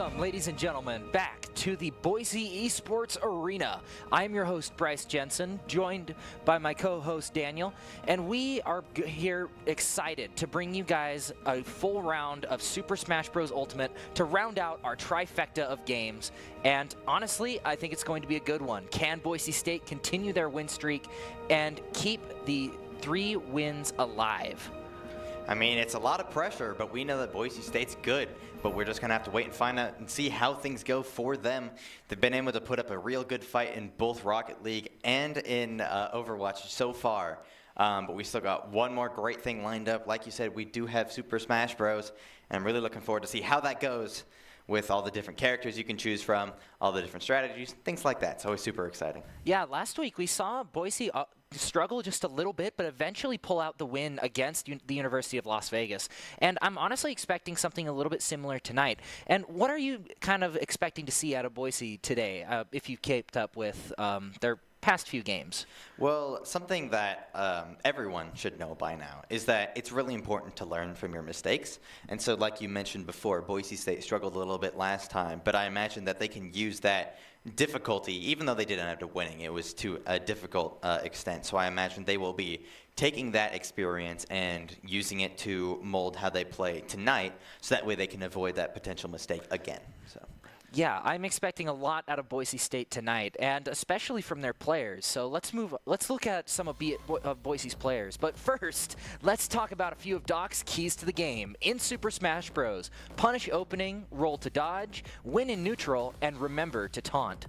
Welcome, ladies and gentlemen, back to the Boise Esports Arena. I'm your host, Bryce Jensen, joined by my co-host, Daniel, and we are here excited to bring you guys a full round of Super Smash Bros. Ultimate to round out our trifecta of games. And honestly, I think it's going to be a good one. Can Boise State continue their win streak and keep the 3 wins alive? I mean, it's a lot of pressure, but we know that Boise State's good. But we're just going to have to wait and find out and see how things go for them. They've been able to put up a real good fight in both Rocket League and in Overwatch so far. But we still got one more great thing lined up. Like you said, we do have Super Smash Bros. And I'm really looking forward to see how that goes with all the different characters you can choose from, all the different strategies, things like that. It's always super exciting. Yeah, last week we saw Boise struggle just a little bit, but eventually pull out the win against the University of Las Vegas. And I'm honestly expecting something a little bit similar tonight. And what are you kind of expecting to see out of Boise today, if you kept up with their past few games? Well, something that everyone should know by now is that it's really important to learn from your mistakes. And so like you mentioned before, Boise State struggled a little bit last time, but I imagine that they can use that difficulty, even though they didn't end up winning, it was to a difficult extent. So I imagine they will be taking that experience and using it to mold how they play tonight, so that way they can avoid that potential mistake again. So. Yeah, I'm expecting a lot out of Boise State tonight, and especially from their players. So let's look at some of Boise's players. But first, let's talk about a few of Doc's keys to the game. In Super Smash Bros., punish opening, roll to dodge, win in neutral, and remember to taunt.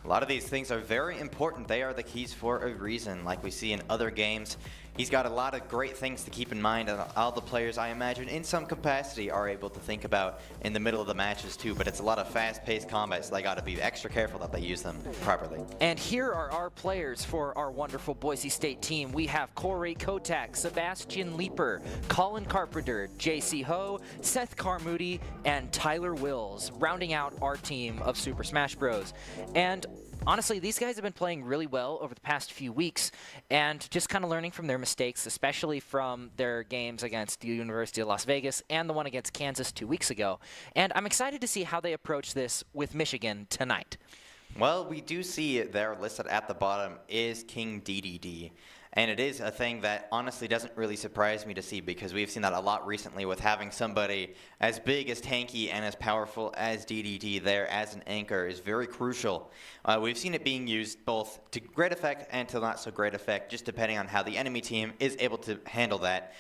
A lot of these things are very important. They are the keys for a reason, like we see in other games. He's got a lot of great things to keep in mind, and all the players, I imagine, in some capacity are able to think about in the middle of the matches too, but it's a lot of fast-paced combat, so they got to be extra careful that they use them properly. And here are our players for our wonderful Boise State team. We have Corey Kotak, Sebastian Leeper, Colin Carpenter, JC Ho, Seth Carmoody, and Tyler Wills, rounding out our team of Super Smash Bros. And honestly, these guys have been playing really well over the past few weeks and just kind of learning from their mistakes, especially from their games against the University of Las Vegas and the one against Kansas 2 weeks ago. And I'm excited to see how they approach this with Michigan tonight. Well, we do see there listed at the bottom is King DDD. And it is a thing that honestly doesn't really surprise me to see, because we've seen that a lot recently with having somebody as big, as tanky, and as powerful as DDD there as an anchor is very crucial. We've seen it being used both to great effect and to not so great effect, just depending on how the enemy team is able to handle that.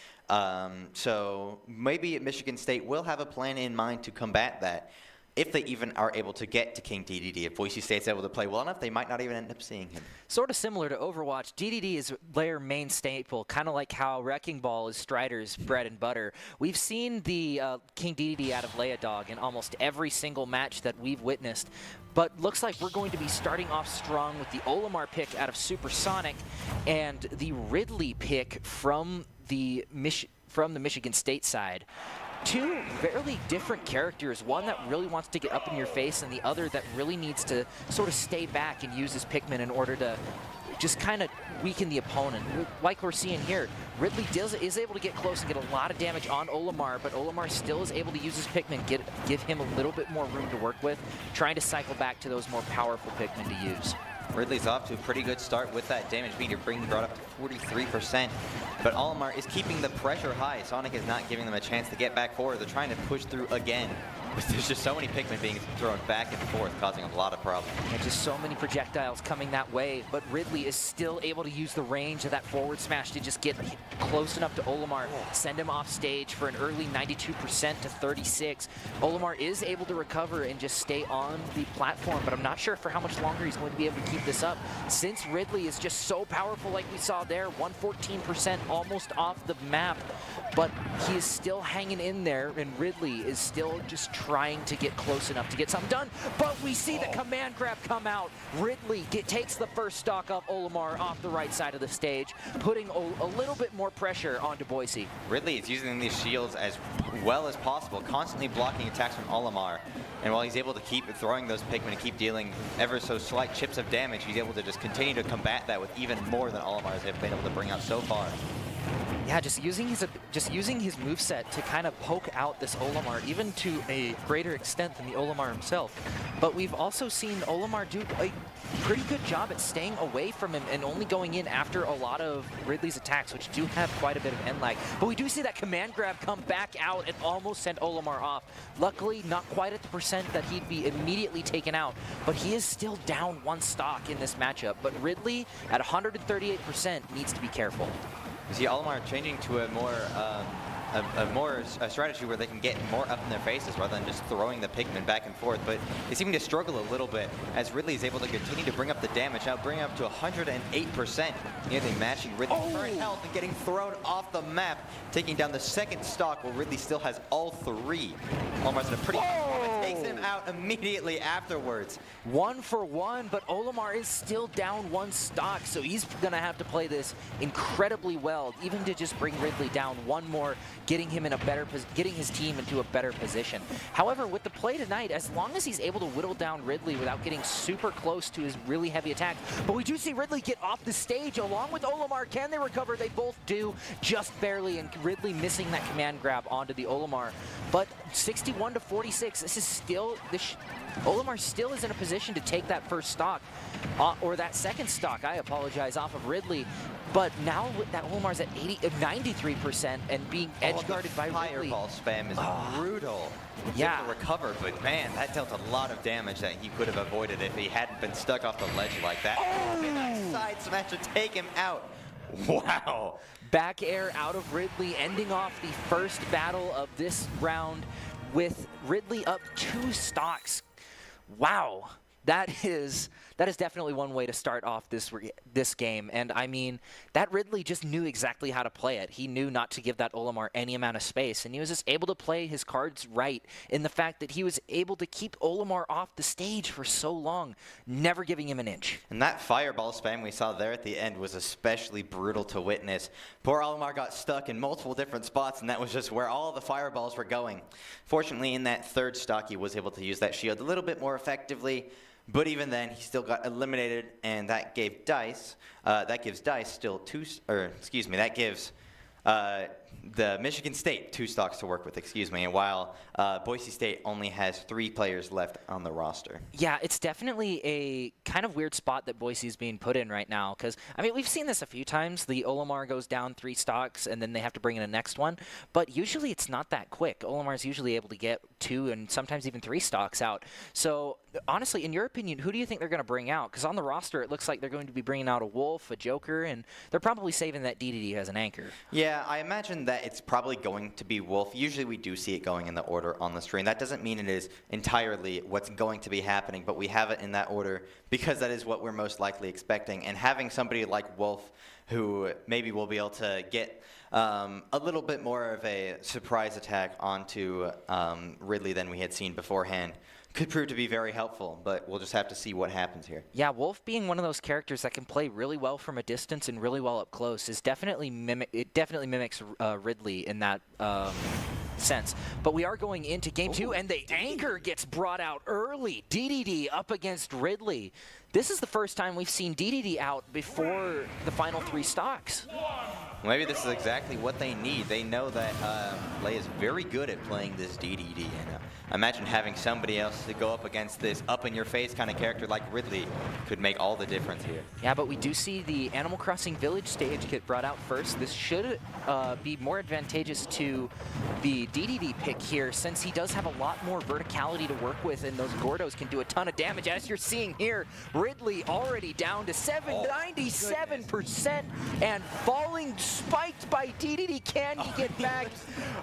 So maybe Michigan State will have a plan in mind to combat that. If they even are able to get to King DDD, if Boise State's able to play well enough, they might not even end up seeing him. Sort of similar to Overwatch, DDD is their main staple, kind of like how Wrecking Ball is Strider's bread and butter. We've seen the King DDD out of Leia Dog in almost every single match that we've witnessed, but looks like we're going to be starting off strong with the Olimar pick out of Supersonic and the Ridley pick from the Michigan State side. Two fairly different characters, one that really wants to get up in your face and the other that really needs to sort of stay back and use his Pikmin in order to just kind of weaken the opponent. Like we're seeing here, Ridley is able to get close and get a lot of damage on Olimar, but Olimar still is able to use his Pikmin, give him a little bit more room to work with, trying to cycle back to those more powerful Pikmin to use. Ridley's off to a pretty good start with that damage meter, bringing brought up to 43%. But Olimar is keeping the pressure high. Sonic is not giving them a chance to get back forward. They're trying to push through again. But there's just so many Pikmin being thrown back and forth, causing a lot of problems. And just so many projectiles coming that way, but Ridley is still able to use the range of that forward smash to just get close enough to Olimar, send him off stage for an early 92% to 36. Olimar is able to recover and just stay on the platform, but I'm not sure for how much longer he's going to be able to keep this up, since Ridley is just so powerful like we saw there, 114% almost off the map, but he is still hanging in there, and Ridley is still just trying to get close enough to get something done, but we see the command grab come out. Ridley takes the first stock of Olimar off the right side of the stage, putting a little bit more pressure onto Boise. Ridley is using these shields as well as possible, constantly blocking attacks from Olimar, and while he's able to keep throwing those Pikmin and keep dealing ever so slight chips of damage, he's able to just continue to combat that with even more than Olimar has been able to bring out so far. Yeah, just using his moveset to kind of poke out this Olimar, even to a greater extent than the Olimar himself. But we've also seen Olimar do a pretty good job at staying away from him and only going in after a lot of Ridley's attacks, which do have quite a bit of end lag. But we do see that command grab come back out and almost send Olimar off. Luckily, not quite at the percent that he'd be immediately taken out, but he is still down 1 stock in this matchup. But Ridley, at 138%, needs to be careful. You see Olimar changing to a more a strategy where they can get more up in their faces rather than just throwing the Pikmin back and forth. But they seem to struggle a little bit as Ridley is able to continue to bring up the damage. Now bringing up to 108%, nearly matching Ridley's current health and getting thrown off the map, taking down the 2nd stock while Ridley still has all 3. Olimar's in a pretty takes him out immediately afterwards. 1 for 1, but Olimar is still down 1 stock, so he's going to have to play this incredibly well, even to just bring Ridley down 1 more, getting him in a better, getting his team into a better position. However, with the play tonight, as long as he's able to whittle down Ridley without getting super close to his really heavy attack, but we do see Ridley get off the stage along with Olimar. Can they recover? They both do, just barely, and Ridley missing that command grab onto the Olimar. But 61 to 46, this is still, Olimar still is in a position to take that 1st stock, or that 2nd stock, I apologize, off of Ridley. But now that Olimar's at 93% and being edge guarded by Ridley. Fireball spam is brutal. Yeah. To recover, but man, that dealt a lot of damage that he could have avoided if he hadn't been stuck off the ledge like that. That side smash to take him out. Wow. Back air out of Ridley, ending off the 1st battle of this round with Ridley up 2 stocks. Wow. That is definitely one way to start off this game. And I mean, that Ridley just knew exactly how to play it. He knew not to give that Olimar any amount of space, and he was just able to play his cards right in the fact that he was able to keep Olimar off the stage for so long, never giving him an inch. And that fireball spam we saw there at the end was especially brutal to witness. Poor Olimar got stuck in multiple different spots, and that was just where all the fireballs were going. Fortunately, in that 3rd stock, he was able to use that shield a little bit more effectively. But even then, he still got eliminated, and that gave Dice. That gives Dice still that gives the Michigan State 2 stocks to work with, and while Boise State only has 3 players left on the roster. Yeah, it's definitely a kind of weird spot that Boise is being put in right now, because, I mean, we've seen this a few times. The Olimar goes down 3 stocks, and then they have to bring in a next one, but usually it's not that quick. Olimar is usually able to get 2 and sometimes even 3 stocks out. So, honestly, in your opinion, who do you think they're going to bring out? Because on the roster, it looks like they're going to be bringing out a Wolf, a Joker, and they're probably saving that DDD as an anchor. Yeah, I imagine that it's probably going to be Wolf. Usually we do see it going in the order on the screen. That doesn't mean it is entirely what's going to be happening, but we have it in that order because that is what we're most likely expecting. And having somebody like Wolf who maybe will be able to get a little bit more of a surprise attack onto Ridley than we had seen beforehand could prove to be very helpful, but we'll just have to see what happens here. Yeah, Wolf being one of those characters that can play really well from a distance and really well up close is definitely mimics Ridley in that sense. But we are going into game 2, and the anchor gets brought out early. DDD up against Ridley. This is the first time we've seen DDD out before the final 3 stocks. Maybe this is exactly what they need. They know that Lei is very good at playing this DDD, and imagine having somebody else to go up against this up-in-your-face kind of character like Ridley could make all the difference here. Yeah, but we do see the Animal Crossing Village stage get brought out first. This should be more advantageous to the DDD pick here, since he does have a lot more verticality to work with, and those Gordos can do a ton of damage. As you're seeing here, Ridley already down to 97%, and falling, spiked by DDD. Can he get back?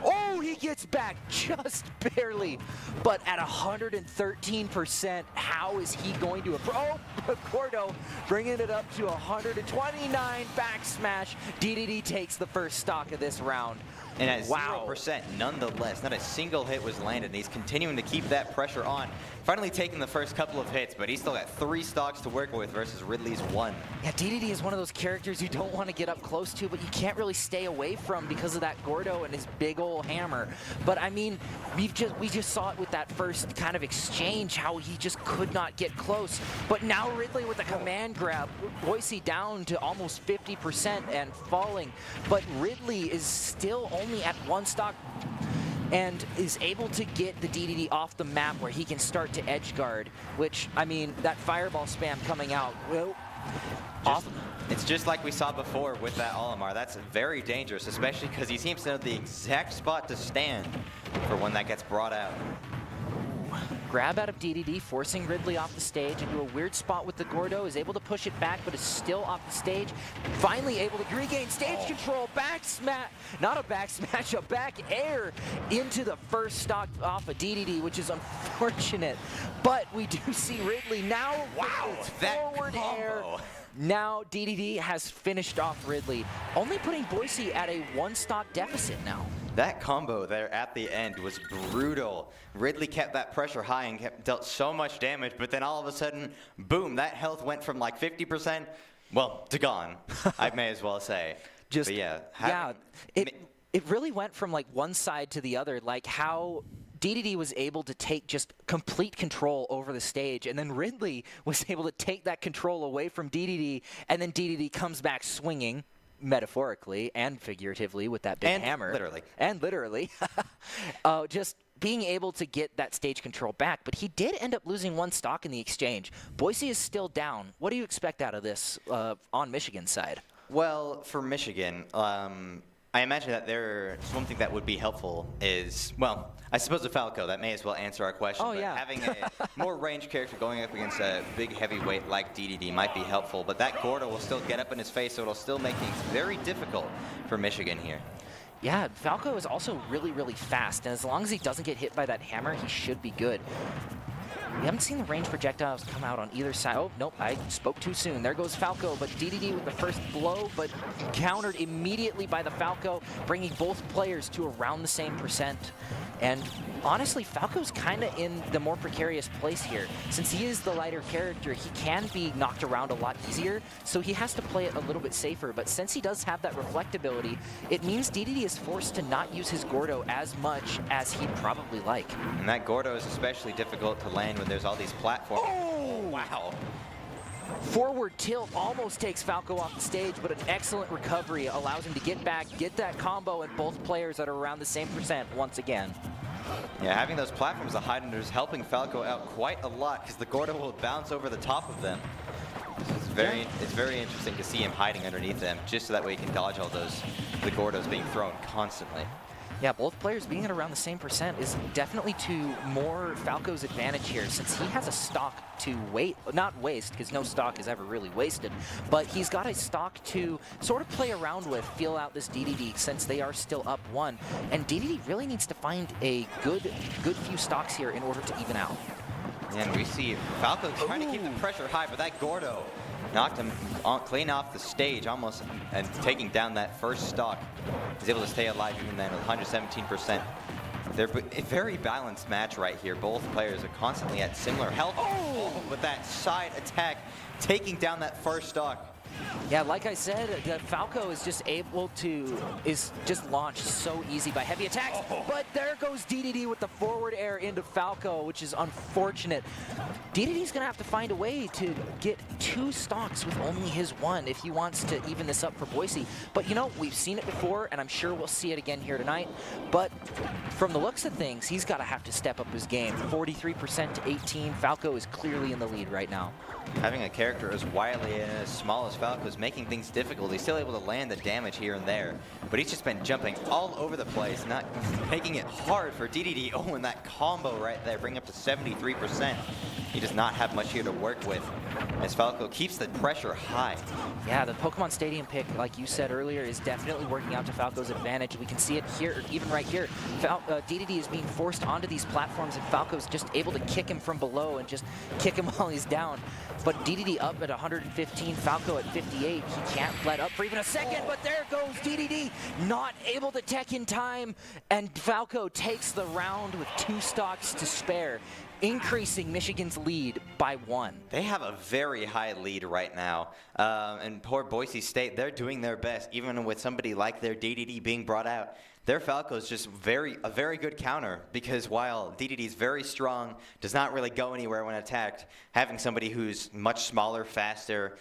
Oh, he gets back just barely. But at 113%, how is he going to approach? Oh, Gordo bringing it up to 129 back smash. DDD takes the 1st stock of this round. And at Wow. 0% nonetheless. Not a single hit was landed, and he's continuing to keep that pressure on. Finally taking the first couple of hits, but he's still got 3 stocks to work with versus Ridley's 1. Yeah, DDD is one of those characters you don't want to get up close to, but you can't really stay away from because of that Gordo and his big old hammer. But I mean, we just saw it with that first kind of exchange, how he just could not get close. But now Ridley with a command grab, Boise down to almost 50% and falling. But Ridley is still only at 1 stock and is able to get the DDD off the map where he can start to edge guard, which, I mean, that fireball spam coming out, well, it's just like we saw before with that Olimar. That's very dangerous, especially because he seems to know the exact spot to stand for when that gets brought out. Grab out of DDD, forcing Ridley off the stage into a weird spot with the Gordo, is able to push it back, but is still off the stage. Finally able to regain stage control, back smash, not a back smash, a back air into the first stock off of DDD, which is unfortunate. But we do see Ridley now, Wow, forward air. Now DDD has finished off Ridley, only putting Boise at a 1 stock deficit now. That combo there at the end was brutal. Ridley kept that pressure high and dealt so much damage, but then all of a sudden, boom, that health went from like 50%, well, to gone, I may as well say. Just, but yeah. It really went from like one side to the other, like how DDD was able to take just complete control over the stage, and then Ridley was able to take that control away from DDD, and then DDD comes back swinging, metaphorically and figuratively, with that big hammer. And literally. Just being able to get that stage control back, but he did end up losing 1 stock in the exchange. Boise is still down. What do you expect out of this on Michigan's side? Well, for Michigan, I imagine that one thing that would be helpful is, well, I suppose the Falco. That may as well answer our question. Oh, but yeah. Having a more ranged character going up against a big heavyweight like DDD might be helpful. But that Gordo will still get up in his face, so it'll still make things very difficult for Michigan here. Yeah, Falco is also really, really fast, and as long as he doesn't get hit by that hammer, he should be good. We haven't seen the range projectiles come out on either side. Oh, nope, I spoke too soon. There goes Falco, but DDD with the first blow, but countered immediately by the Falco, bringing both players to around the same percent. And honestly, Falco's kind of in the more precarious place here. Since he is the lighter character, he can be knocked around a lot easier, so he has to play it a little bit safer. But since he does have that reflectability, it means DDD is forced to not use his Gordo as much as he'd probably like. And that Gordo is especially difficult to land when there's all these platforms. Oh, wow. Forward tilt almost takes Falco off the stage, but an excellent recovery allows him to get back, get that combo, and both players that are around the same percent once again. Yeah, having those platforms to hide under is helping Falco out quite a lot because the Gordo will bounce over the top of them. It's very interesting to see him hiding underneath them, just so that way he can dodge all the Gordos being thrown constantly. Yeah, both players being at around the same percent is definitely to more Falco's advantage here, since he has a stock to not waste, because no stock is ever really wasted, but he's got a stock to sort of play around with, feel out this DDD, since they are still up 1. And DDD really needs to find a good few stocks here in order to even out. And we see Falco trying to keep the pressure high, but that Gordo knocked him clean off the stage almost, and taking down that first stock. He's able to stay alive even then with 117%. They're a very balanced match right here. Both players are constantly at similar health. Oh, with that side attack, taking down that first stock. Yeah, like I said, the Falco is just launched so easy by heavy attacks. But there goes DDD with the forward air into Falco, which is unfortunate. DDD's gonna have to find a way to get 2 stocks with only his 1 if he wants to even this up for Boise. But you know, we've seen it before, and I'm sure we'll see it again here tonight. But from the looks of things, he's gotta have to step up his game. 43% to 18. Falco is clearly in the lead right now. Having a character as wily and as small as Falco is making things difficult. He's still able to land the damage here and there, but he's just been jumping all over the place, not making it hard for DDD. Oh, and that combo right there, bringing up to 73%. he does not have much here to work with, as Falco keeps the pressure high. Yeah, the Pokemon Stadium pick, like you said earlier, is definitely working out to Falco's advantage. We can see it here, even right here. DDD is being forced onto these platforms, and Falco's just able to kick him from below and just kick him while he's down. But DDD up at 115, Falco at 58. He can't let up for even a second, but there goes DDD, not able to tech in time, and Falco takes the round with 2 stocks to spare, increasing Michigan's lead by 1. They have a very high lead right now, and poor Boise State, they're doing their best, even with somebody like their DDD being brought out. Their Falco is just a very good counter, because while DDD is very strong, does not really go anywhere when attacked, having somebody who's much smaller, faster,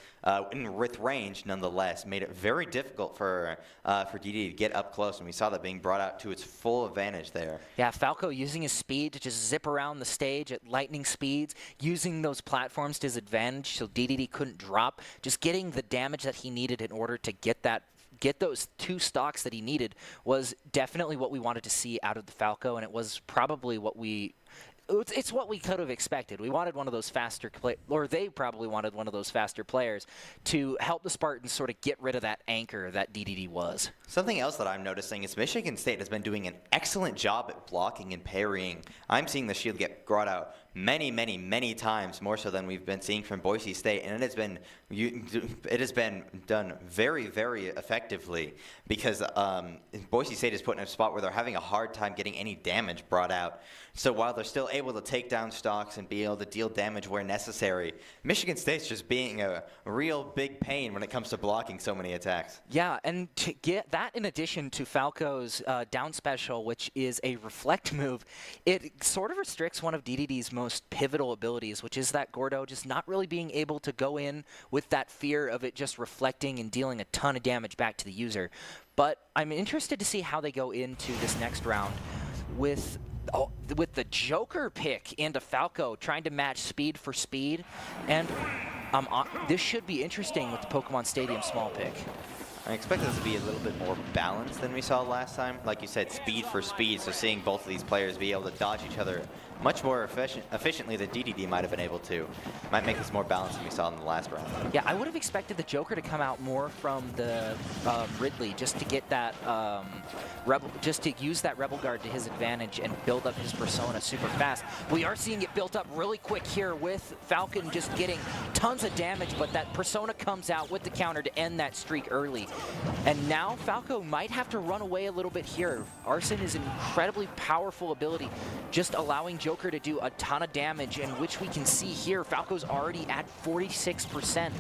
with range nonetheless, made it very difficult for DDD to get up close, and we saw that being brought out to its full advantage there. Yeah, Falco using his speed to just zip around the stage at lightning speeds, using those platforms to his advantage so DDD couldn't drop, just getting the damage that he needed in order to get those 2 stocks that he needed was definitely what we wanted to see out of the Falco, and it was probably it's what we could have expected. We wanted one of those faster or they probably wanted one of those faster players to help the Spartans sort of get rid of that anchor that DDD was. Something else that I'm noticing is Michigan State has been doing an excellent job at blocking and parrying. I'm seeing the shield get brought out many times, more so than we've been seeing from Boise State, and it has been done very effectively, because Boise State is put in a spot where they're having a hard time getting any damage brought out. So while they're still able to take down stocks and be able to deal damage where necessary, Michigan State's just being a real big pain when it comes to blocking so many attacks. Yeah, and to get that in addition to Falco's down special, which is a reflect move, it sort of restricts one of DDD's most pivotal abilities, which is that Gordo just not really being able to go in with that fear of it just reflecting and dealing a ton of damage back to the user. But I'm interested to see how they go into this next round with the Joker pick into Falco, trying to match speed for speed, and this should be interesting with the Pokemon Stadium small pick. I expect this to be a little bit more balanced than we saw last time. Like you said, speed for speed, so seeing both of these players be able to dodge each other much more efficiently than DDD might have been able to. Might make this more balanced than we saw in the last round. Yeah, I would have expected the Joker to come out more from the Ridley, just to get that just to use that Rebel Guard to his advantage and build up his persona super fast. We are seeing it built up really quick here with Falcon just getting tons of damage, but that persona comes out with the counter to end that streak early. And now Falco might have to run away a little bit here. Arson is an incredibly powerful ability, just allowing Joker to do a ton of damage, in which we can see here Falco's already at 46%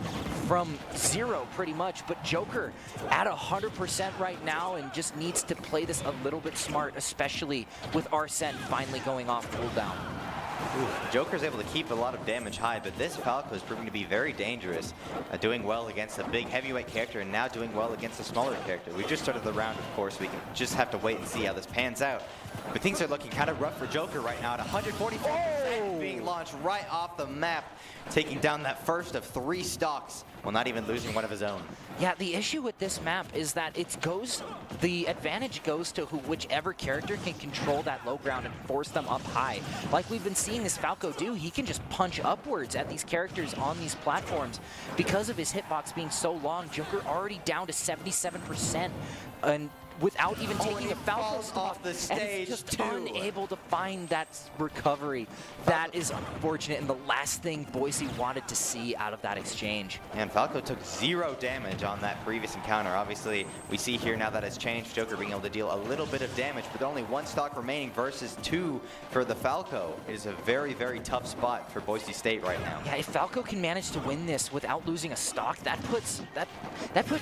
from 0 pretty much, but Joker at 100% right now and just needs to play this a little bit smart, especially with Arsene finally going off cooldown. Joker's able to keep a lot of damage high, but this Falco is proving to be very dangerous, doing well against a big heavyweight character and now doing well against a smaller character. We just started the round, of course. We can just have to wait and see how this pans out. But things are looking kind of rough for Joker right now at 144%, being launched right off the map, taking down that first of 3 stocks while not even losing one of his own. Yeah, the issue with this map is that the advantage goes to whichever character can control that low ground and force them up high. Like we've been seeing this Falco do, he can just punch upwards at these characters on these platforms. Because of his hitbox being so long, Joker already down to 77%, and without even taking a Falco off the stage, and just unable to find that recovery. That is unfortunate, and the last thing Boise wanted to see out of that exchange. And Falco took 0 damage on that previous encounter. Obviously, we see here now that it's changed, Joker being able to deal a little bit of damage, but only 1 stock remaining versus 2 for the Falco. It is a very tough spot for Boise State right now. Yeah, if Falco can manage to win this without losing a stock, that puts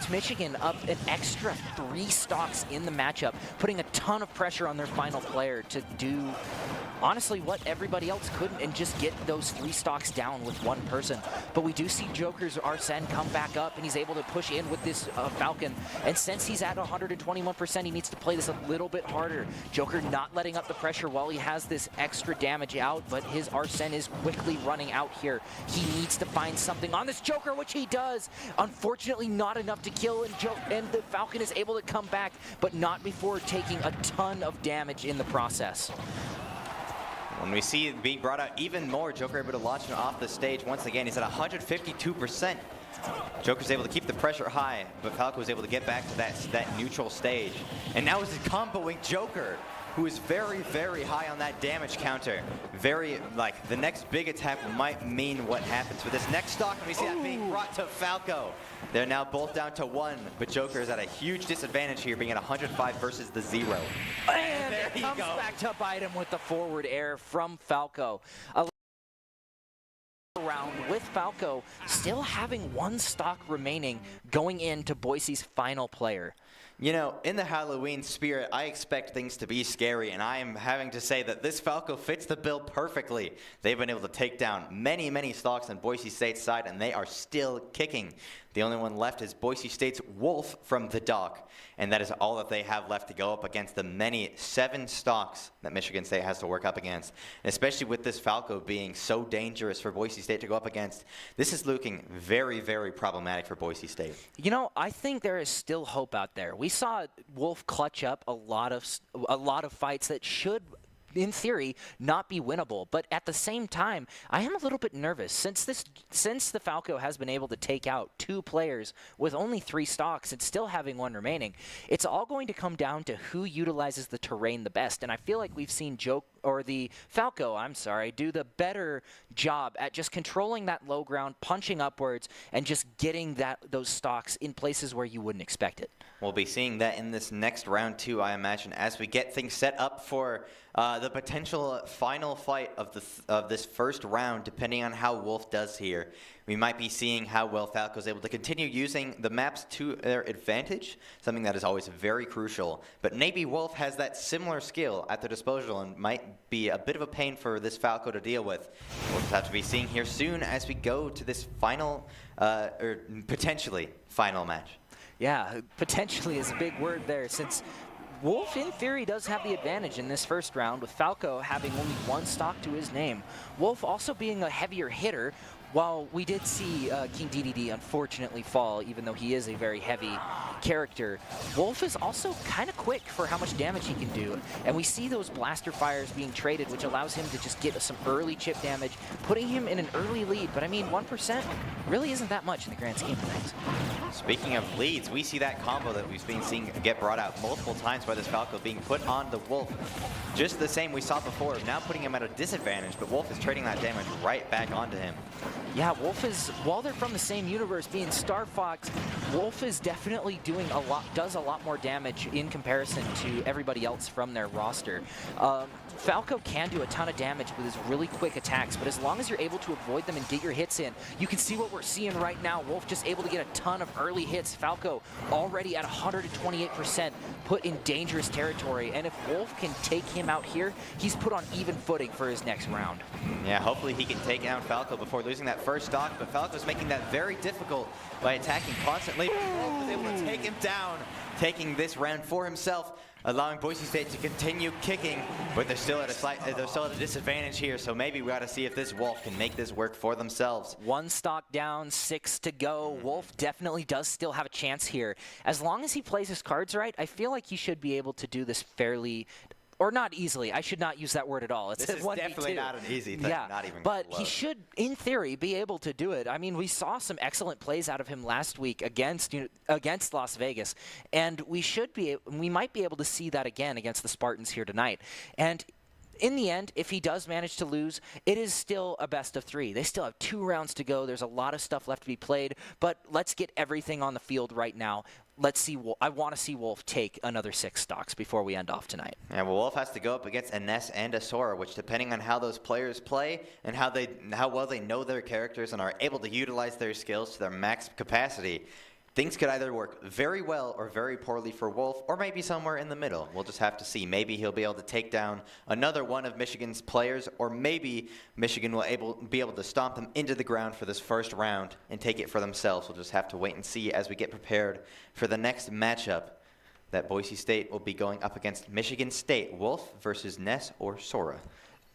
Michigan up an extra 3 stocks in the matchup, putting a ton of pressure on their final player to do honestly what everybody else couldn't, and just get those 3 stocks down with 1 person. But we do see Joker's Arsene come back up, and he's able to push in with this Falcon, and since he's at 121%, he needs to play this a little bit harder. Joker not letting up the pressure while he has this extra damage out, but his Arsene is quickly running out here. He needs to find something on this Joker, which he does. Unfortunately, not enough to kill, and the Falcon is able to come back, but not before taking a ton of damage in the process. When we see it being brought out even more, Joker able to launch him off the stage once again. He's at 152%. Joker's able to keep the pressure high, but Falco was able to get back to that neutral stage. And now is comboing Joker, who is very, very high on that damage counter. Very, like, the next big attack might mean what happens. With this next stock, and we see that being brought to Falco. They're now both down to 1, but Joker is at a huge disadvantage here, being at 105 versus the 0. And there comes back to bite him with the forward air from Falco. Round with Falco still having 1 stock remaining going into Boise's final player. You know, in the Halloween spirit, I expect things to be scary, and I am having to say that this Falco fits the bill perfectly. They've been able to take down many, many stocks on Boise State's side, and they are still kicking. The only one left is Boise State's Wolf from the dock, and that is all that they have left to go up against the many 7 stocks that Michigan State has to work up against. And especially with this Falco being so dangerous for Boise State to go up against, this is looking very, very problematic for Boise State. You know, I think there is still hope out there. We saw Wolf clutch up a lot of fights that should, in theory, not be winnable. But at the same time, I am a little bit nervous since the Falco has been able to take out 2 players with only 3 stocks and still having 1 remaining. It's all going to come down to who utilizes the terrain the best. And I feel like we've seen the Falco, do the better job at just controlling that low ground, punching upwards, and just getting those stocks in places where you wouldn't expect it. We'll be seeing that in this next round too, I imagine, as we get things set up for the potential final fight of this first round, depending on how Wolf does here. We might be seeing how well Falco is able to continue using the maps to their advantage, something that is always very crucial. But maybe Wolf has that similar skill at their disposal and might be a bit of a pain for this Falco to deal with. We'll just have to be seeing here soon as we go to this final, or potentially final match. Yeah, potentially is a big word there, since Wolf, in theory, does have the advantage in this first round, with Falco having only 1 stock to his name. Wolf also being a heavier hitter, while we did see King DDD unfortunately fall, even though he is a very heavy character, Wolf is also kind of quick for how much damage he can do. And we see those blaster fires being traded, which allows him to just get some early chip damage, putting him in an early lead. But I mean, 1% really isn't that much in the grand scheme of things. Speaking of leads, we see that combo that we've been seeing get brought out multiple times by this Falco being put on the Wolf. Just the same we saw before, now putting him at a disadvantage, but Wolf is trading that damage right back onto him. Yeah, Wolf is, while they're from the same universe, being Star Fox, Wolf is definitely does a lot more damage in comparison to everybody else from their roster. Falco can do a ton of damage with his really quick attacks, but as long as you're able to avoid them and get your hits in, you can see what we're seeing right now. Wolf just able to get a ton of early hits. Falco already at 128%, put in dangerous territory, and if Wolf can take him out here, he's put on even footing for his next round. Yeah, hopefully he can take down Falco before losing that first stock, but Falco's making that very difficult by attacking constantly. Wolf is able to take him down, taking this round for himself, allowing Boise State to continue kicking, but they're still at a disadvantage here, so maybe we got to see if this Wolf can make this work for themselves. 1 stock down, 6 to go. Wolf definitely does still have a chance here. As long as he plays his cards right, I feel like he should be able to do this fairly, or not easily. I should not use that word at all. It's this is definitely not an easy thing, yeah, not even but close. He should, in theory, be able to do it. I mean, we saw some excellent plays out of him last week against Las Vegas, and we might be able to see that again against the Spartans here tonight. And in the end, if he does manage to lose, it is still a best of 3. They still have 2 rounds to go. There's a lot of stuff left to be played, but let's get everything on the field right now. Let's see. I want to see Wolf take another 6 stocks before we end off tonight. Yeah, well, Wolf has to go up against a Ness and a Sora, which, depending on how those players play and how well they know their characters and are able to utilize their skills to their max capacity, things could either work very well or very poorly for Wolf, or maybe somewhere in the middle. We'll just have to see. Maybe he'll be able to take down another one of Michigan's players, or maybe Michigan will be able to stomp them into the ground for this first round and take it for themselves. We'll just have to wait and see as we get prepared for the next matchup that Boise State will be going up against Michigan State. Wolf versus Ness or Sora.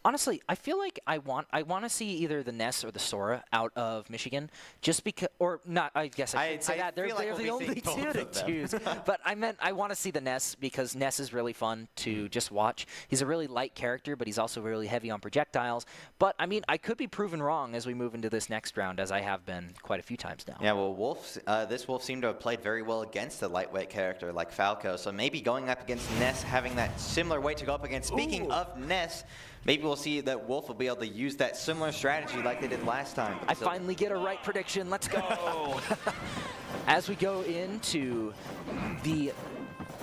Honestly, I feel like I want to see either the Ness or the Sora out of Michigan, just because, or not. I guess I should say that they're the only two to choose. But I want to see the Ness because Ness is really fun to just watch. He's a really light character, but he's also really heavy on projectiles. But I mean, I could be proven wrong as we move into this next round, as I have been quite a few times now. Yeah, well, this Wolf seemed to have played very well against a lightweight character like Falco. So maybe going up against Ness, having that similar weight to go up against. Speaking of Ness, maybe we'll see that Wolf will be able to use that similar strategy like they did last time. I finally get a right prediction. Let's go. As we go into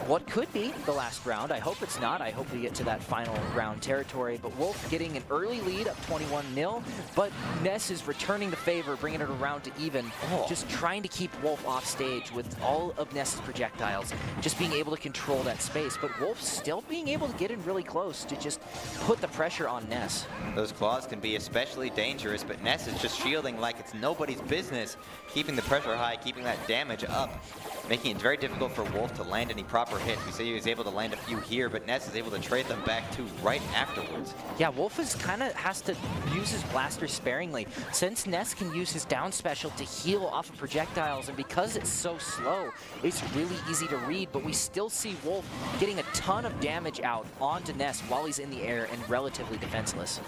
what could be the last round. I hope it's not. I hope we get to that final round territory. But Wolf getting an early lead up 21-0. But Ness is returning the favor, bringing it around to even. Just trying to keep Wolf off stage with all of Ness's projectiles. Just being able to control that space. But Wolf still being able to get in really close to just put the pressure on Ness. Those claws can be especially dangerous, but Ness is just shielding like it's nobody's business, keeping the pressure high, keeping that damage up, making it very difficult for Wolf to land any proper hits. We say he was able to land a few here, but Ness is able to trade them back too right afterwards. Yeah, Wolf is kind of has to use his blaster sparingly. Since Ness can use his down special to heal off of projectiles, and because it's so slow, it's really easy to read, but we still see Wolf getting a ton of damage out onto Ness while he's in the air and relatively defenseless.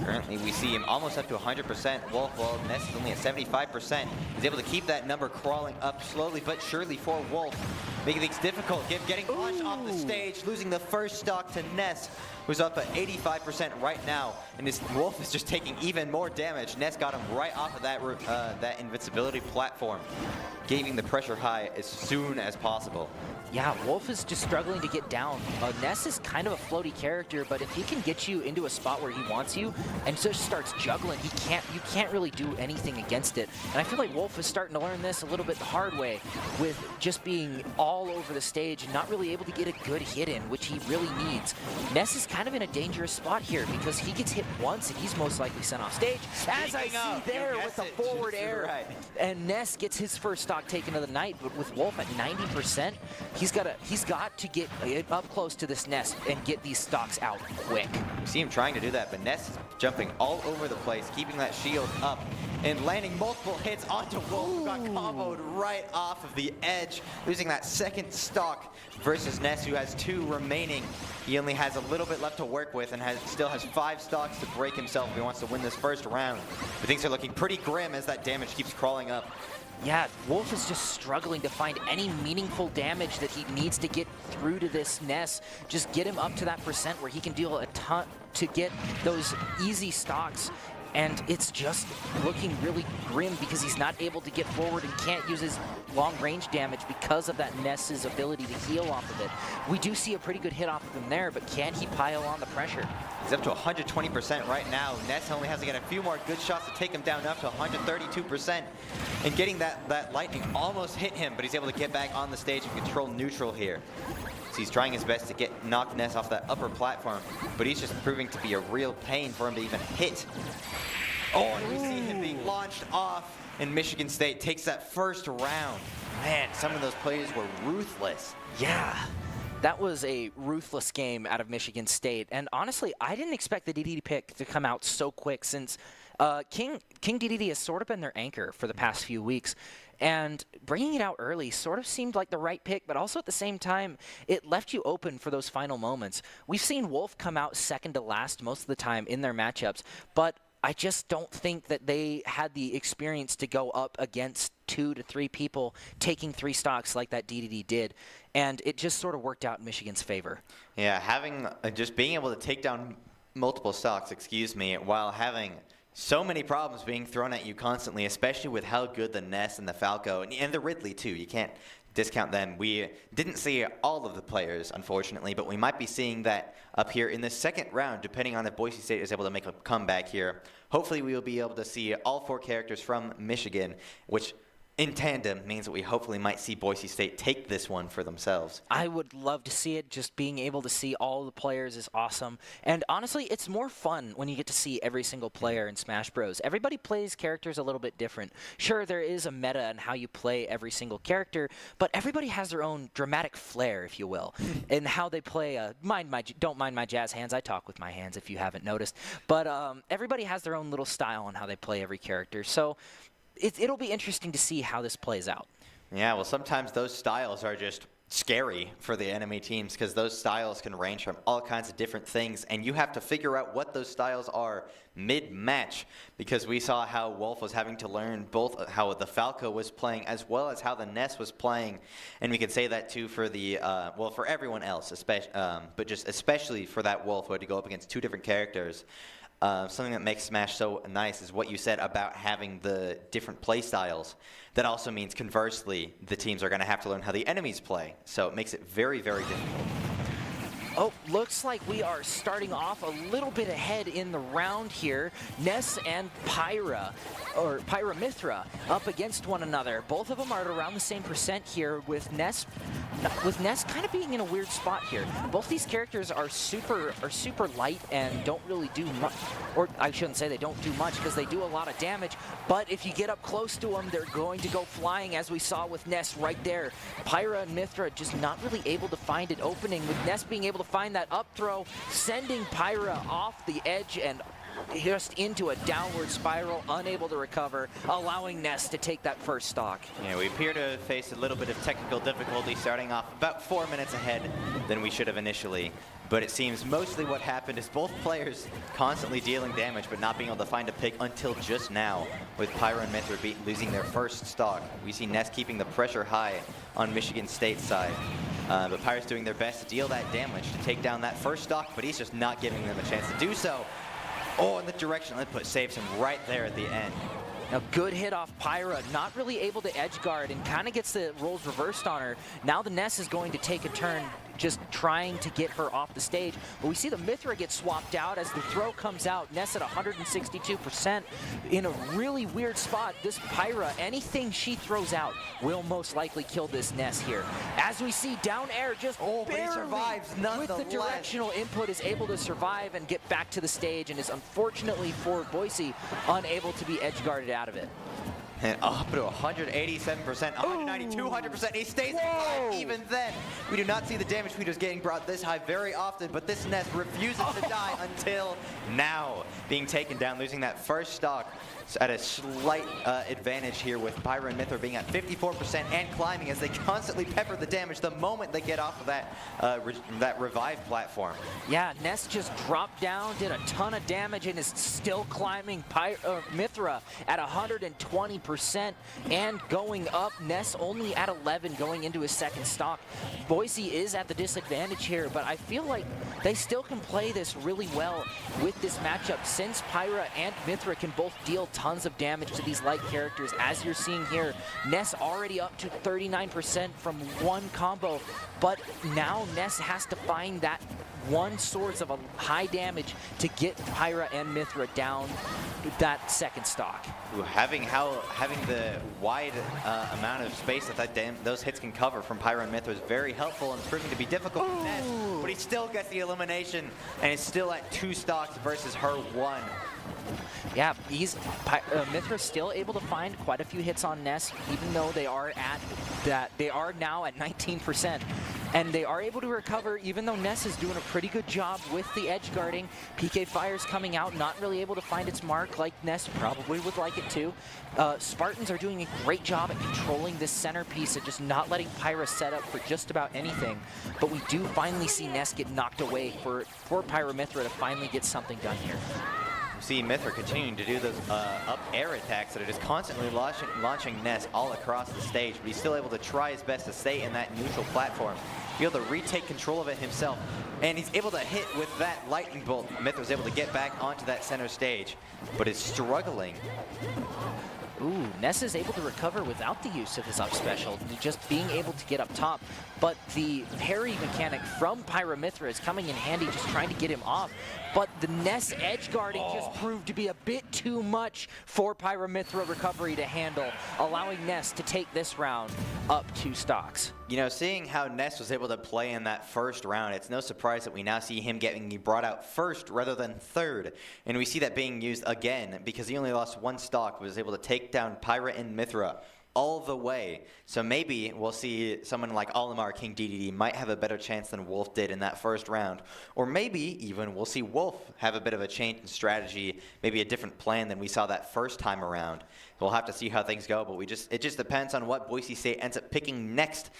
Currently, we see him almost up to 100%. Wolf, while Ness is only at 75%. He's able to keep that number crawling up slowly but surely for Wolf, making things difficult. Getting launched off the stage, losing the first stock to Ness, who's up at 85% right now. And this Wolf is just taking even more damage. Ness got him right off of that invincibility platform, giving the pressure high as soon as possible. Yeah, Wolf is just struggling to get down. Ness is kind of a floaty character, but if he can get you into a spot where he wants you and just starts juggling, you can't really do anything against it. And I feel like Wolf is starting to learn this a little bit the hard way with just being all over the stage and not really able to get a good hit in, which he really needs. Ness is kind of in a dangerous spot here because he gets hit once and he's most likely sent off stage. As I see there with the forward air. Right. And Ness gets his first stock taken of the night, but with Wolf at 90%, he's got to get up close to this Ness and get these stocks out quick. You see him trying to do that, but Ness is jumping all over the place, keeping that shield up and landing multiple hits onto Wolf, who got comboed right off of the edge, losing that second stock versus Ness, who has 2 remaining. He only has a little bit left to work with and still has 5 stocks to break himself if he wants to win this first round. But things are looking pretty grim as that damage keeps crawling up. Yeah, Wolf is just struggling to find any meaningful damage that he needs to get through to this Ness. Just get him up to that percent where he can deal a ton to get those easy stocks. And it's just looking really grim because he's not able to get forward and can't use his long-range damage because of that Ness's ability to heal off of it. We do see a pretty good hit off of him there, but can he pile on the pressure? He's up to 120% right now. Ness only has to get a few more good shots to take him down up to 132%. And getting that lightning almost hit him, but he's able to get back on the stage and control neutral here. So he's trying his best to knock Ness off that upper platform, but he's just proving to be a real pain for him to even hit. Oh, and we see him being launched off, and Michigan State takes that first round. Man, some of those players were ruthless. Yeah. That was a ruthless game out of Michigan State. And honestly, I didn't expect the DDD pick to come out so quick since King DDD has sort of been their anchor for the past few weeks. And bringing it out early sort of seemed like the right pick, but also at the same time, it left you open for those final moments. We've seen Wolf come out second to last most of the time in their matchups, but I just don't think that they had the experience to go up against 2 to 3 people taking 3 stocks like that DDD did. And it just sort of worked out in Michigan's favor. Yeah, having just being able to take down multiple stocks, while having so many problems being thrown at you constantly, especially with how good the Ness and the Falco and the Ridley too. You can't discount them. We didn't see all of the players, unfortunately, but we might be seeing that up here in the second round, depending on if Boise State is able to make a comeback here. Hopefully we will be able to see all 4 characters from Michigan, which in tandem means that we hopefully might see Boise State take this one for themselves. I would love to see it. Just being able to see all the players is awesome. And honestly, it's more fun when you get to see every single player in Smash Bros. Everybody plays characters a little bit different. Sure, there is a meta in how you play every single character, but everybody has their own dramatic flair, if you will, in how they play. Don't mind my jazz hands. I talk with my hands if you haven't noticed. But everybody has their own little style on how they play every character. So it'll be interesting to see how this plays out. Yeah, well, sometimes those styles are just scary for the enemy teams because those styles can range from all kinds of different things, and you have to figure out what those styles are mid-match, because we saw how Wolf was having to learn both how the Falco was playing as well as how the Ness was playing, and we can say that too for the well, for everyone else, but just especially for that Wolf who had to go up against two different characters. Something that makes Smash so nice is what you said about having the different play styles. That also means, conversely, the teams are going to have to learn how the enemies play. So it makes it very, very difficult. Oh, looks like we are starting off a little bit ahead in the round here. Ness and Pyra Mithra, up against one another. Both of them are at around the same percent here, with Ness kind of being in a weird spot here. Both these characters are super light and don't really do much, or I shouldn't say they don't do much because they do a lot of damage, but if you get up close to them, they're going to go flying, as we saw with Ness right there. Pyra and Mithra just not really able to find an opening, with Ness being able to find that up throw, sending Pyra off the edge and just into a downward spiral, unable to recover, allowing Ness to take that first stock. Yeah, we appear to have faced a little bit of technical difficulty, starting off about 4 minutes ahead than we should have initially. But it seems mostly what happened is both players constantly dealing damage but not being able to find a pick until just now, with Pyra and Mithra losing their first stock. We see Ness keeping the pressure high on Michigan State's side. But Pyra's doing their best to deal that damage, to take down that first stock, but he's just not giving them a chance to do so. Oh, and the directional input saves him right there at the end. Now, good hit off Pyra, not really able to edge guard, and kind of gets the roles reversed on her. Now the Ness is going to take a turn just trying to get her off the stage. But we see the Mithra get swapped out as the throw comes out. Ness at 162% in a really weird spot. This Pyra, anything she throws out will most likely kill this Ness here. As we see down air, just but he survives nonetheless. With the directional input, is able to survive and get back to the stage, and is unfortunately for Boise unable to be edge guarded out of it. And up to 187%, 192, 100%. He stays alive even then. We do not see the damage meters getting brought this high very often, but this Ness refuses to die until now. Being taken down, losing that first stock at a slight advantage here, with Pyra and Mithra being at 54% and climbing as they constantly pepper the damage the moment they get off of that revive platform. Yeah, Ness just dropped down, did a ton of damage, and is still climbing. Mithra at 120% and going up. Ness only at 11 going into his second stock. Boise is at the disadvantage here, but I feel like they still can play this really well with this matchup, since Pyra and Mithra can both deal tons of damage to these light characters. As you're seeing here, Ness already up to 39% from one combo, but now Ness has to find that one source of a high damage to get Pyra and Mithra down that second stock. Ooh, having the wide amount of space that those hits can cover from Pyra and Mithra is very helpful and proving to be difficult for Ness, but he still gets the elimination and is still at 2 stocks versus her 1. Yeah, Mithra's still able to find quite a few hits on Ness, even though they are now at 19%. And they are able to recover, even though Ness is doing a pretty good job with the edge guarding. PK Fire's coming out, not really able to find its mark like Ness probably would like it to. Spartans are doing a great job at controlling this centerpiece and just not letting Pyra set up for just about anything. But we do finally see Ness get knocked away for Pyra Mithra to finally get something done here. See Mithra continuing to do those up air attacks that are just constantly launching Ness all across the stage, but he's still able to try his best to stay in that neutral platform, be able to retake control of it himself, and he's able to hit with that lightning bolt. Mithra's able to get back onto that center stage, but is struggling. Ooh, Ness is able to recover without the use of his up special, just being able to get up top. But the parry mechanic from Pyramithra is coming in handy, just trying to get him off. But the Ness edge guarding just proved to be a bit too much for Pyramithra recovery to handle, allowing Ness to take this round up 2 stocks. You know, seeing how Ness was able to play in that first round, it's no surprise that we now see him getting brought out first rather than third. And we see that being used again because he only lost 1 stock, was able to take down Pyra and Mithra all the way. So maybe we'll see someone like Olimar King DDD might have a better chance than Wolf did in that first round. Or maybe even we'll see Wolf have a bit of a change in strategy, maybe a different plan than we saw that first time around. We'll have to see how things go, but it just depends on what Boise State ends up picking next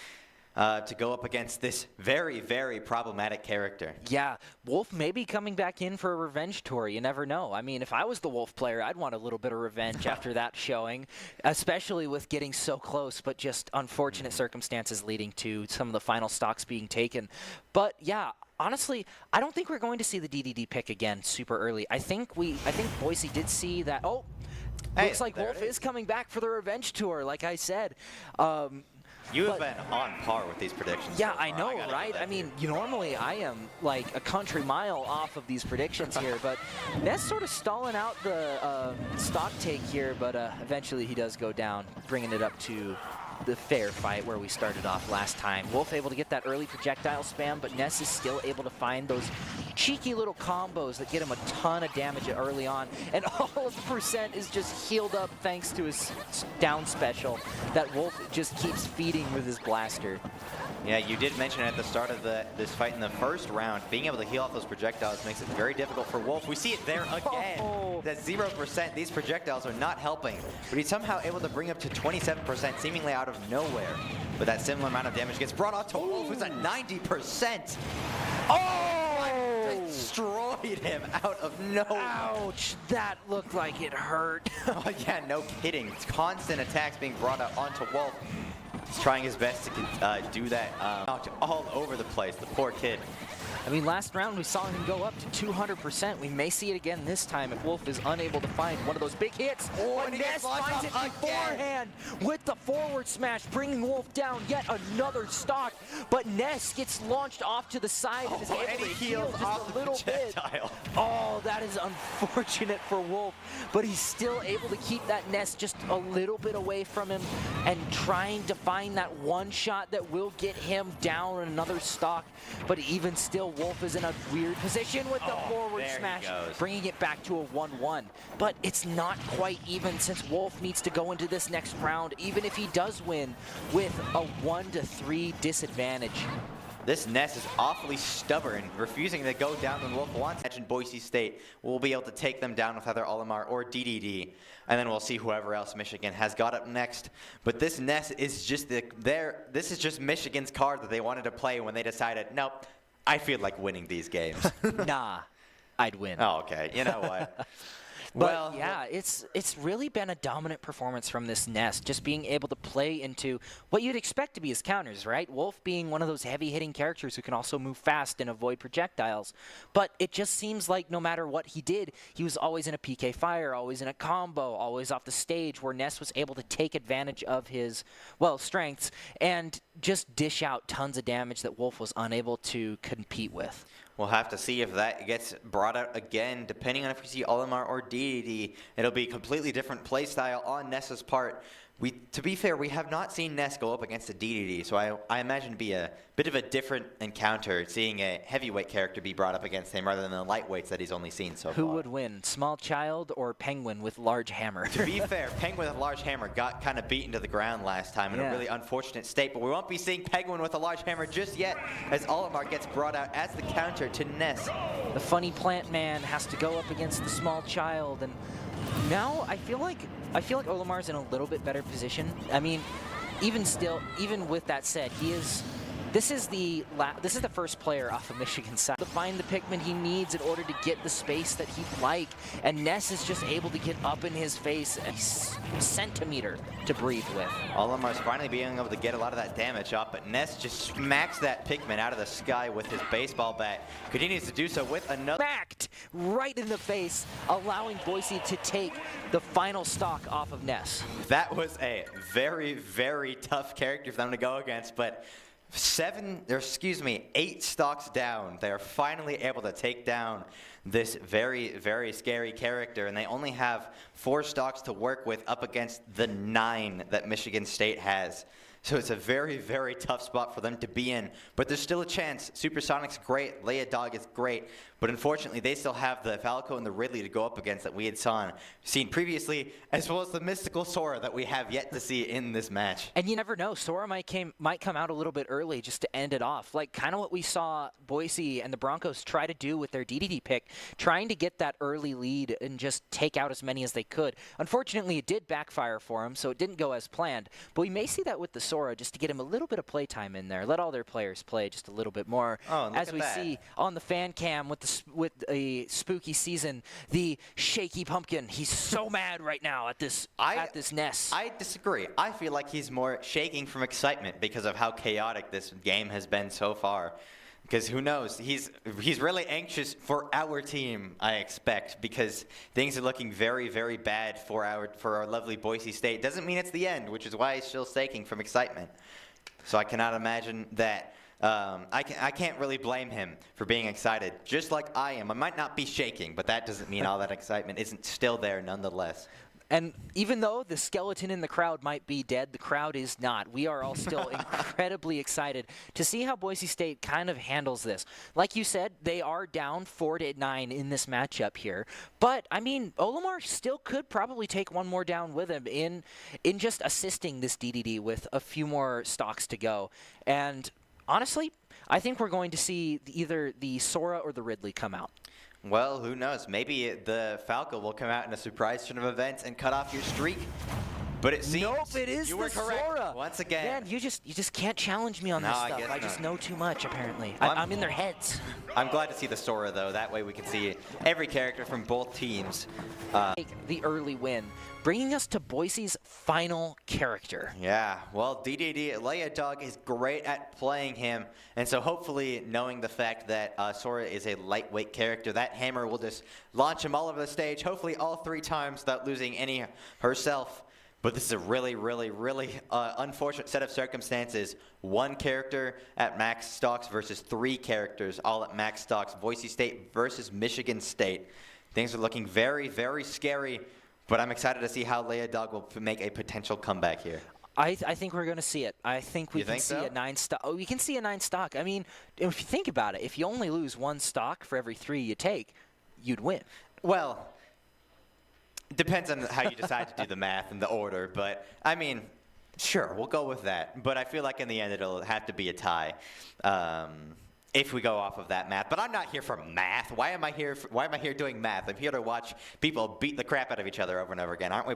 to go up against this very, very problematic character. Yeah, Wolf may be coming back in for a revenge tour. You never know. I mean, if I was the Wolf player, I'd want a little bit of revenge after that showing, especially with getting so close, but just unfortunate circumstances leading to some of the final stocks being taken. But yeah, honestly, I don't think we're going to see the DDD pick again super early. I think Boise did see that. Oh, looks like Wolf is coming back for the revenge tour, like I said. You have been on par with these predictions. Yeah, so I know, right? I mean, normally I am like a country mile off of these predictions here, but Ness sort of stalling out the stock take here, but eventually he does go down, bringing it up to the fair fight where we started off last time. Wolf able to get that early projectile spam, but Ness is still able to find those cheeky little combos that get him a ton of damage early on, and all of the percent is just healed up thanks to his down special that Wolf just keeps feeding with his blaster. Yeah, you did mention at the start of this fight in the first round, being able to heal off those projectiles makes it very difficult for Wolf. We see it there again. That 0%, these projectiles are not helping, but he's somehow able to bring up to 27%, seemingly out of nowhere. But that similar amount of damage gets brought out to Wolf, who's at 90%. Oh! Destroyed him out of nowhere. Ouch, that looked like it hurt. Oh yeah, no kidding. It's constant attacks being brought out onto Wolf. He's trying his best to do that out all over the place, the poor kid. I mean, last round we saw him go up to 200%. We may see it again this time if Wolf is unable to find one of those big hits. Oh, and Ness finds it beforehand with the forward smash, bringing Wolf down yet another stock. But Ness gets launched off to the side and is able to heal just a little bit. Oh, that is unfortunate for Wolf. But he's still able to keep that Ness just a little bit away from him and trying to find that one shot that will get him down another stock. But even still, Wolf is in a weird position with the forward smash, bringing it back to a 1-1. But it's not quite even since Wolf needs to go into this next round, even if he does win, with a 1-3 disadvantage. This Ness is awfully stubborn, refusing to go down when Wolf wants. Imagine Boise State will be able to take them down with either Olimar or DDD, and then we'll see whoever else Michigan has got up next. But this Ness is just this is just Michigan's card that they wanted to play when they decided, nope, I feel like winning these games. Nah, I'd win. Oh, okay. You know what? But yeah, it's really been a dominant performance from this Ness, just being able to play into what you'd expect to be his counters, right? Wolf being one of those heavy-hitting characters who can also move fast and avoid projectiles. But it just seems like no matter what he did, he was always in a PK fire, always in a combo, always off the stage, where Ness was able to take advantage of his, well, strengths and just dish out tons of damage that Wolf was unable to compete with. We'll have to see if that gets brought out again. Depending on if we see Olimar or DDD, it'll be a completely different play style on Ness's part. To be fair, we have not seen Ness go up against a DDD, so I imagine it'd be a bit of a different encounter, seeing a heavyweight character be brought up against him rather than the lightweights that he's only seen so far. Who would win, Small Child or Penguin with large hammer? To be fair, Penguin with a large hammer got kind of beaten to the ground last time in a really unfortunate state, but we won't be seeing Penguin with a large hammer just yet as Olimar gets brought out as the counter to Ness. The funny plant man has to go up against the Small Child, and now I feel like Olimar's in a little bit better position. I mean, even with that said, he is this is the first player off of Michigan's side to find the Pikmin he needs in order to get the space that he'd like, and Ness is just able to get up in his face a centimeter to breathe with. Olimar's finally being able to get a lot of that damage off, but Ness just smacks that Pikmin out of the sky with his baseball bat. Continues to do so with another. Smacked right in the face, allowing Boise to take the final stock off of Ness. That was a very, very tough character for them to go against, but 8 stocks down, they're finally able to take down this very, very scary character, and they only have 4 stocks to work with up against the 9 that Michigan State has. So it's a very, very tough spot for them to be in. But there's still a chance. Supersonic's great. Leia Dog is great. But unfortunately, they still have the Falco and the Ridley to go up against that we had seen previously, as well as the mystical Sora that we have yet to see in this match. And you never know. Sora might come out a little bit early just to end it off. Like kind of what we saw Boise and the Broncos try to do with their DDD pick, trying to get that early lead and just take out as many as they could. Unfortunately, it did backfire for him, so it didn't go as planned. But we may see that with the Sora just to get him a little bit of playtime in there. Let all their players play just a little bit more. Oh, as we see on the fan cam with a spooky season, the shaky pumpkin. He's so mad right now at this Ness. I disagree. I feel like he's more shaking from excitement because of how chaotic this game has been so far. Because who knows? He's really anxious for our team, I expect, because things are looking very, very bad for our lovely Boise State. Doesn't mean it's the end, which is why he's still shaking from excitement. So I cannot imagine that. I can't really blame him for being excited, just like I am. I might not be shaking, but that doesn't mean all that excitement isn't still there nonetheless. And even though the skeleton in the crowd might be dead, the crowd is not. We are all still incredibly excited to see how Boise State kind of handles this. Like you said, they are down 4-9 in this matchup here. But, I mean, Olimar still could probably take one more down with him in just assisting this DDD with a few more stocks to go. And honestly, I think we're going to see either the Sora or the Ridley come out. Well, who knows? Maybe the Falco will come out in a surprise turn of events and cut off your streak. But it seems nope, it is you were correct Sora. once again. Man, you just can't challenge me on this stuff. I just know too much, apparently. I'm in their heads. I'm glad to see the Sora, though. That way we can see every character from both teams. The early win, bringing us to Boise's final character. Yeah, well, DDD, Leia Dog is great at playing him, and so hopefully knowing the fact that Sora is a lightweight character, that hammer will just launch him all over the stage, hopefully all 3 times without losing any herself. But this is a really, really, really unfortunate set of circumstances. 1 character at max stocks versus 3 characters all at max stocks. Boise State versus Michigan State. Things are looking very, very scary, but I'm excited to see how Leia Dog will make a potential comeback here. I think we're going to see it. I think we can see a 9 stock. Oh, we can see a 9 stock. I mean, if you think about it, if you only lose 1 stock for every 3 you take, you'd win. Well, depends on how you decide to do the math and the order, but I mean, sure, we'll go with that. But I feel like in the end it'll have to be a tie if we go off of that math. But I'm not here for math. Why am I here doing math? I'm here to watch people beat the crap out of each other over and over again. Aren't we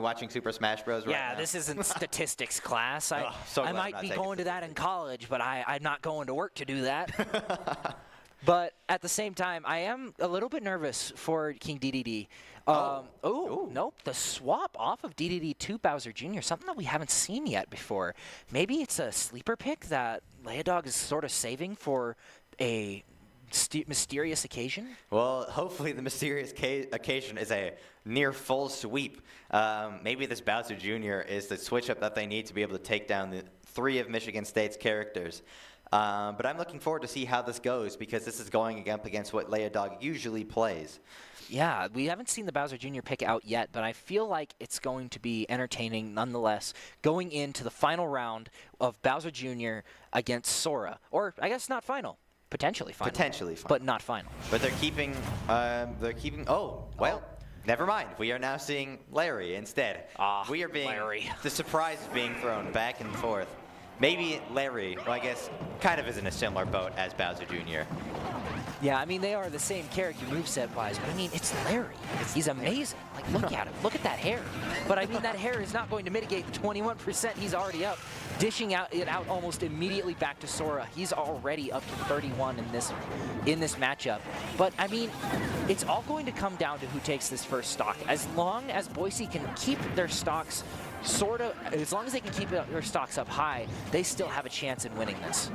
watching Super Smash Bros. Right now? Yeah, this isn't statistics class. I glad might I'm be not going to that in college, but I'm not going to work to do that. But at the same time, I am a little bit nervous for King DDD. Nope. The swap off of DDD to Bowser Jr., something that we haven't seen yet before. Maybe it's a sleeper pick that Leia Dog is sort of saving for a mysterious occasion? Well, hopefully the mysterious occasion is a near full sweep. Maybe this Bowser Jr. is the switch-up that they need to be able to take down the 3 of Michigan State's characters. But I'm looking forward to see how this goes because this is going up against what Leia Dog usually plays. Yeah, we haven't seen the Bowser Jr. pick out yet, but I feel like it's going to be entertaining nonetheless going into the final round of Bowser Jr. against Sora. Or, I guess not final. Potentially final. Potentially final. But not final. But they're keeping, never mind. We are now seeing Larry instead. We are being, Larry. The surprise is being thrown back and forth. Maybe Larry, well, I guess, kind of is in a similar boat as Bowser Jr. Yeah, I mean, they are the same character moveset-wise, but I mean, it's Larry. He's amazing. Like, look at him. Look at that hair. But I mean, that hair is not going to mitigate the 21% he's already up. Dishing it out almost immediately back to Sora. He's already up to 31 in this matchup. But I mean, it's all going to come down to who takes this first stock. As long as Boise can keep their stocks as long as they can keep their stocks up high, they still have a chance in winning this.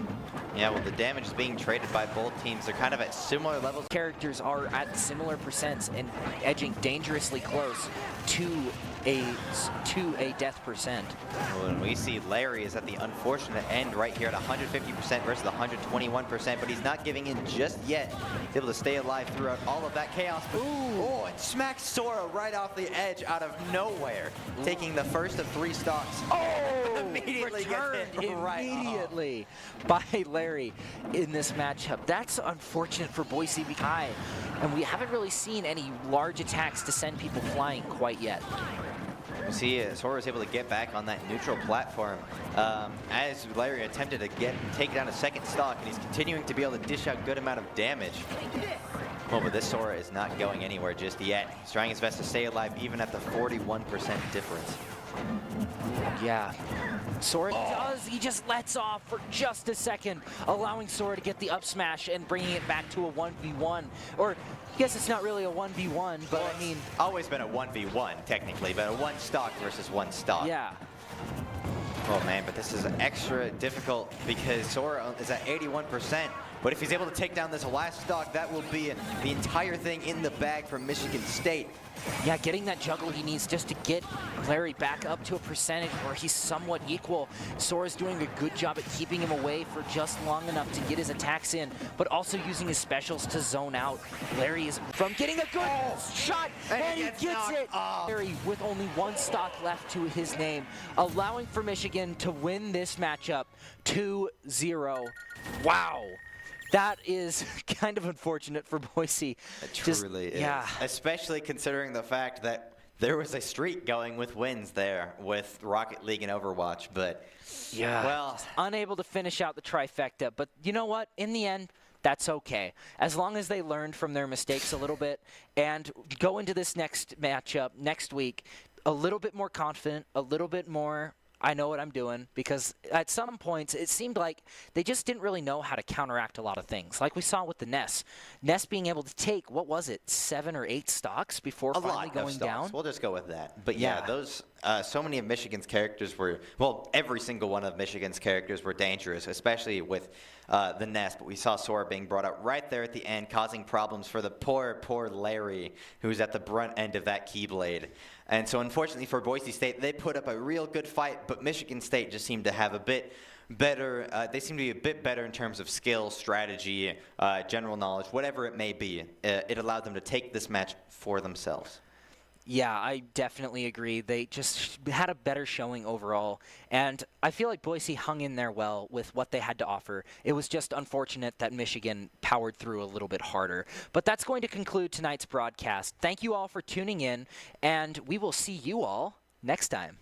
Yeah, well, the damage is being traded by both teams. They're kind of at similar levels. Characters are at similar percents and edging dangerously close to a death percent. Well, and we see Larry is at the unfortunate end right here at 150% versus 121%, but he's not giving in just yet. He's able to stay alive throughout all of that chaos. Ooh. Oh, and smacks Sora right off the edge out of nowhere, taking the first of 3 stocks. Oh, immediately returned gets hit right immediately by Larry in this matchup. That's unfortunate for Boise High, and we haven't really seen any large attacks to send people flying quite yet. You see, Sora was able to get back on that neutral platform as Larry attempted to take down a second stock, and he's continuing to be able to dish out good amount of damage. Well, but this Sora is not going anywhere just yet. He's trying his best to stay alive even at the 41% difference. Yeah. Sora does. He just lets off for just a second, allowing Sora to get the up smash and bringing it back to a 1v1. Or, I guess it's not really a 1v1, but I mean... Always been a 1v1, technically, but a 1 stock versus 1 stock. Yeah. Oh, man, but this is extra difficult because Sora is at 81%. But if he's able to take down this last stock, that will be the entire thing in the bag for Michigan State. Yeah, getting that juggle he needs just to get Larry back up to a percentage where he's somewhat equal. Sora's doing a good job at keeping him away for just long enough to get his attacks in, but also using his specials to zone out. Larry is from getting a good shot, and he gets it. Larry with only 1 stock left to his name, allowing for Michigan to win this matchup 2-0. Wow. That is kind of unfortunate for Boise. It truly is. Yeah. Especially considering the fact that there was a streak going with wins there with Rocket League and Overwatch, but yeah, well, unable to finish out the trifecta. But you know what? In the end, that's okay. As long as they learned from their mistakes a little bit and go into this next matchup next week a little bit more confident, a little bit more I know what I'm doing, because at some points it seemed like they just didn't really know how to counteract a lot of things. Like we saw with the Ness. Ness being able to take, what was it, 7 or 8 stocks before finally going down? We'll just go with that. But yeah, those so many of Michigan's characters were, well, every single one of Michigan's characters were dangerous, especially with the Ness. But we saw Sora being brought out right there at the end, causing problems for the poor Larry, who's at the brunt end of that Keyblade. And so unfortunately for Boise State, they put up a real good fight, but Michigan State just seemed to have a bit better, they seem to be a bit better in terms of skill, strategy, general knowledge, whatever it may be. It allowed them to take this match for themselves. Yeah, I definitely agree. They just had a better showing overall, and I feel like Boise hung in there well with what they had to offer. It was just unfortunate that Michigan powered through a little bit harder. But that's going to conclude tonight's broadcast. Thank you all for tuning in, and we will see you all next time.